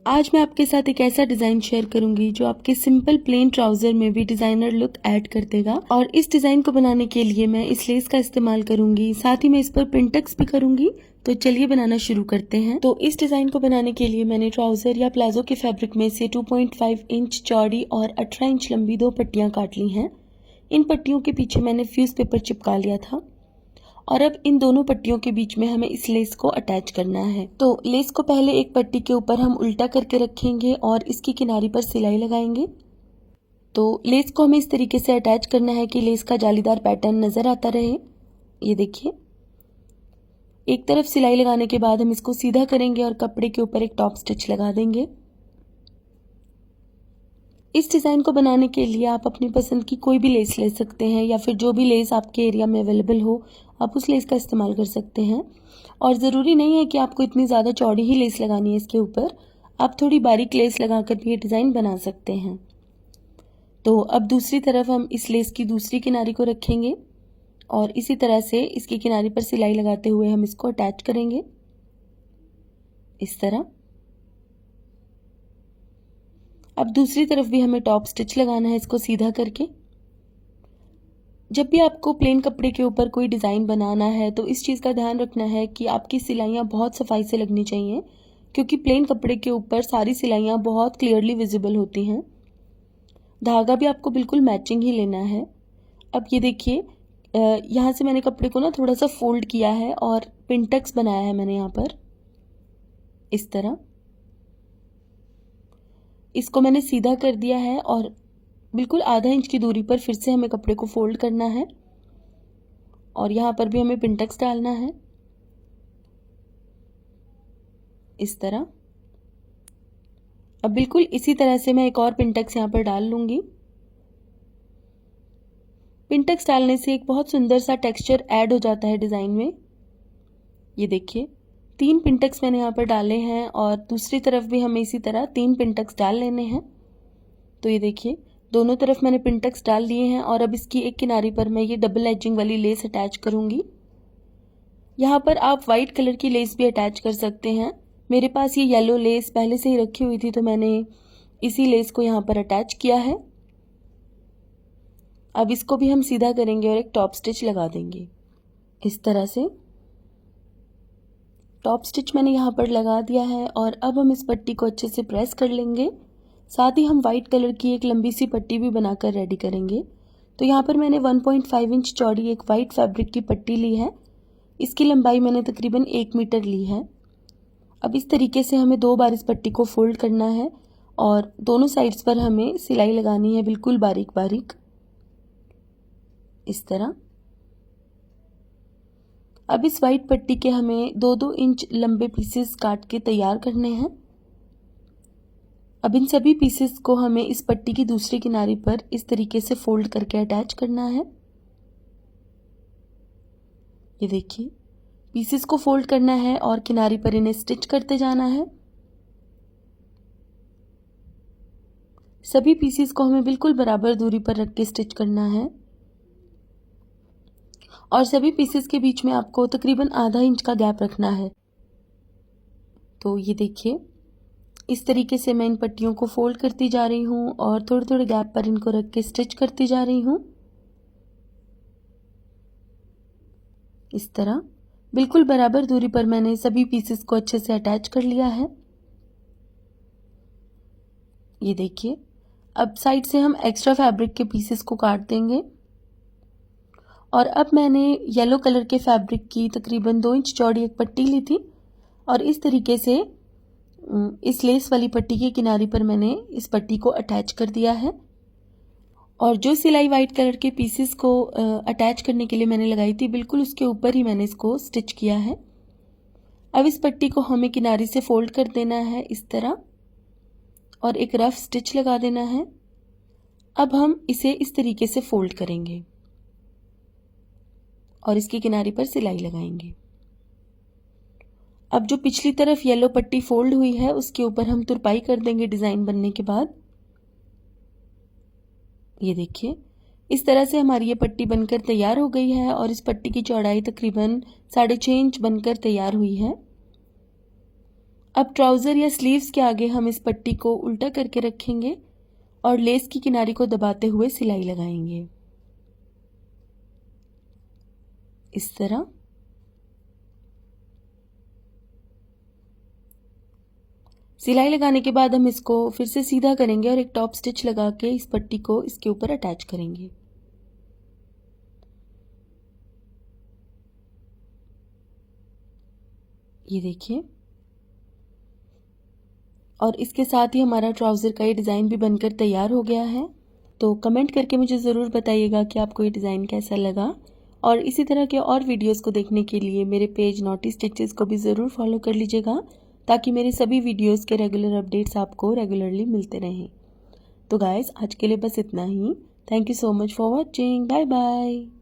आज मैं आपके साथ एक ऐसा डिज़ाइन शेयर करूंगी जो आपके सिंपल प्लेन ट्राउज़र में भी डिज़ाइनर लुक ऐड कर देगा। और इस डिज़ाइन को बनाने के लिए मैं इस लेस का इस्तेमाल करूंगी, साथ ही मैं इस पर पिंटक्स भी करूंगी। तो चलिए बनाना शुरू करते हैं। तो इस डिज़ाइन को बनाने के लिए मैंने ट्राउज़र या प्लाजो के फैब्रिक में से 2.5 इंच चौड़ी और 18 इंच लंबी 2 पट्टियाँ काट ली हैं। इन पट्टियों के पीछे मैंने फ्यूज़ पेपर चिपका लिया था और अब इन दोनों पट्टियों के बीच में हमें इस लेस को अटैच करना है। तो लेस को पहले एक पट्टी के ऊपर हम उल्टा करके रखेंगे और इसकी किनारी पर सिलाई लगाएंगे। तो लेस को हमें इस तरीके से अटैच करना है कि लेस का जालीदार पैटर्न नजर आता रहे। ये देखिए, एक तरफ सिलाई लगाने के बाद हम इसको सीधा करेंगे और कपड़े के ऊपर एक टॉप स्टिच लगा देंगे। इस डिज़ाइन को बनाने के लिए आप अपनी पसंद की कोई भी लेस ले सकते हैं या फिर जो भी लेस आपके एरिया में अवेलेबल हो आप उस लेस का इस्तेमाल कर सकते हैं। और ज़रूरी नहीं है कि आपको इतनी ज़्यादा चौड़ी ही लेस लगानी है इसके ऊपर, आप थोड़ी बारीक लेस लगाकर भी ये डिज़ाइन बना सकते हैं। तो अब दूसरी तरफ हम इस लेस की दूसरी किनारी को रखेंगे और इसी तरह से इसकी किनारी पर सिलाई लगाते हुए हम इसको अटैच करेंगे इस तरह। अब दूसरी तरफ भी हमें टॉप स्टिच लगाना है इसको सीधा करके। जब भी आपको प्लेन कपड़े के ऊपर कोई डिज़ाइन बनाना है तो इस चीज़ का ध्यान रखना है कि आपकी सिलाइयाँ बहुत सफाई से लगनी चाहिए, क्योंकि प्लेन कपड़े के ऊपर सारी सिलाइयाँ बहुत क्लियरली विजिबल होती हैं। धागा भी आपको बिल्कुल मैचिंग ही लेना है। अब ये देखिए, यहाँ से मैंने कपड़े को ना थोड़ा सा फोल्ड किया है और पिंटक्स बनाया है मैंने यहाँ पर इस तरह। इसको मैंने सीधा कर दिया है और बिल्कुल आधा इंच की दूरी पर फिर से हमें कपड़े को फोल्ड करना है और यहाँ पर भी हमें पिंटक्स डालना है इस तरह। अब बिल्कुल इसी तरह से मैं एक और पिंटक्स यहाँ पर डाल लूँगी। पिंटक्स डालने से एक बहुत सुंदर सा टेक्सचर ऐड हो जाता है डिज़ाइन में। ये देखिए, 3 पिंटक्स मैंने यहाँ पर डाले हैं और दूसरी तरफ भी हमें इसी तरह 3 पिंटक्स डाल लेने हैं। तो ये देखिए, दोनों तरफ मैंने पिंटक्स डाल दिए हैं और अब इसकी एक किनारी पर मैं ये डबल एजिंग वाली लेस अटैच करूँगी। यहाँ पर आप वाइट कलर की लेस भी अटैच कर सकते हैं। मेरे पास ये येलो लेस पहले से ही रखी हुई थी तो मैंने इसी लेस को यहाँ पर अटैच किया है। अब इसको भी हम सीधा करेंगे और एक टॉप स्टिच लगा देंगे इस तरह से। टॉप स्टिच मैंने यहाँ पर लगा दिया है और अब हम इस पट्टी को अच्छे से प्रेस कर लेंगे। साथ ही हम वाइट कलर की एक लंबी सी पट्टी भी बनाकर रेडी करेंगे। तो यहाँ पर मैंने 1.5 इंच चौड़ी एक वाइट फैब्रिक की पट्टी ली है। इसकी लंबाई मैंने तकरीबन 1 मीटर ली है। अब इस तरीके से हमें 2 बार इस पट्टी को फोल्ड करना है और दोनों साइड्स पर हमें सिलाई लगानी है बिल्कुल बारीक बारीक इस तरह। अब इस वाइट पट्टी के हमें 2-2 इंच लंबे पीसेस काट के तैयार करने हैं। अब इन सभी पीसेस को हमें इस पट्टी की दूसरी किनारी पर इस तरीके से फोल्ड करके अटैच करना है। ये देखिए, पीसेस को फोल्ड करना है और किनारी पर इन्हें स्टिच करते जाना है। सभी पीसेस को हमें बिल्कुल बराबर दूरी पर रख के स्टिच करना है और सभी पीसेस के बीच में आपको तकरीबन आधा इंच का गैप रखना है। तो ये देखिए, इस तरीके से मैं इन पट्टियों को फोल्ड करती जा रही हूँ और थोड़े थोड़े गैप पर इनको रख के स्टिच करती जा रही हूँ इस तरह। बिल्कुल बराबर दूरी पर मैंने सभी पीसेस को अच्छे से अटैच कर लिया है। ये देखिए, अब साइड से हम एक्स्ट्रा फैब्रिक के पीसेस को काट देंगे और अब मैंने येलो कलर के फैब्रिक की तकरीबन 2 इंच चौड़ी एक पट्टी ली थी और इस तरीके से इस लेस वाली पट्टी की किनारी पर मैंने इस पट्टी को अटैच कर दिया है और जो सिलाई वाइट कलर के पीसेस को अटैच करने के लिए मैंने लगाई थी बिल्कुल उसके ऊपर ही मैंने इसको स्टिच किया है। अब इस पट्टी को हमें किनारी से फोल्ड कर देना है इस तरह और एक रफ स्टिच लगा देना है। अब हम इसे इस तरीके से फोल्ड करेंगे और इसकी किनारी पर सिलाई लगाएंगे। अब जो पिछली तरफ येलो पट्टी फोल्ड हुई है उसके ऊपर हम तुरपाई कर देंगे डिज़ाइन बनने के बाद। ये देखिए, इस तरह से हमारी ये पट्टी बनकर तैयार हो गई है और इस पट्टी की चौड़ाई तकरीबन 6.5 इंच बनकर तैयार हुई है। अब ट्राउज़र या स्लीव्स के आगे हम इस पट्टी को उल्टा करके रखेंगे और लेस की किनारी को दबाते हुए सिलाई लगाएंगे इस तरह। सिलाई लगाने के बाद हम इसको फिर से सीधा करेंगे और एक टॉप स्टिच लगा के इस पट्टी को इसके ऊपर अटैच करेंगे। ये देखिए, और इसके साथ ही हमारा ट्राउज़र का ये डिज़ाइन भी बनकर तैयार हो गया है। तो कमेंट करके मुझे ज़रूर बताइएगा कि आपको ये डिज़ाइन कैसा लगा, और इसी तरह के और वीडियोस को देखने के लिए मेरे पेज नॉटी स्टिचेस को भी ज़रूर फॉलो कर लीजिएगा, ताकि मेरे सभी वीडियोस के रेगुलर अपडेट्स आपको रेगुलरली मिलते रहें। तो गाइस, आज के लिए बस इतना ही। Thank you so much for watching. Bye bye.